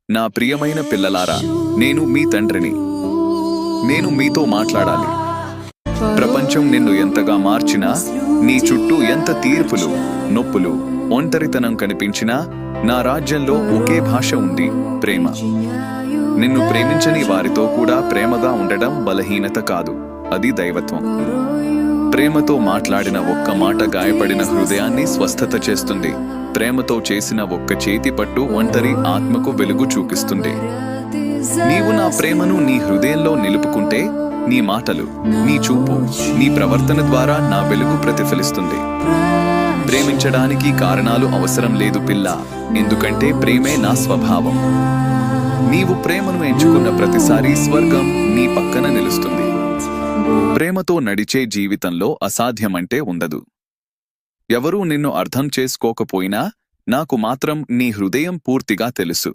నా ప్రియమైన పిల్లలారా, నేను మీ తండ్రిని. నేను మీతో మాట్లాడాలి. ప్రపంచం నిన్ను ఎంతగా మార్చినా, నీ చుట్టూ ఎంత తీర్పులు, నొప్పులు, ఒంటరితనం కనిపించినా, నా రాజ్యంలో ఒకే భాష ఉంది: ప్రేమ. నిన్ను ప్రేమించని వారితో కూడా ప్రేమగా ఉండడం బలహీనత కాదు, అది దైవత్వం. ప్రేమతో మాట్లాడిన ఒక్క మాట గాయపడిన హృదయాన్ని స్వస్థత చేస్తుంది. ప్రేమతో చేసిన ఒక్క చేతి పట్టు ఒంటరి ఆత్మకు వెలుగు చూపిస్తుంది. నీవు నా ప్రేమను నీ హృదయంలో నిలుపుకుంటే, నీ మాటలు, నీ చూపు, నీ ప్రవర్తన ద్వారా నా వెలుగు ప్రతిఫలిస్తుంది. ప్రేమించడానికి కారణాలు అవసరం లేదు పిల్ల, ఎందుకంటే ప్రేమే నా స్వభావం. నీవు ప్రేమను ఎంచుకున్న ప్రతిసారి స్వర్గం నీ పక్కన నిలుస్తుంది. ప్రేమతో నడిచే జీవితంలో అసాధ్యమంటే ఉండదు. ఎవరూ నిన్ను అర్థం చేసుకోకపోయినా, నాకు మాత్రం నీ హృదయం పూర్తిగా తెలుసు.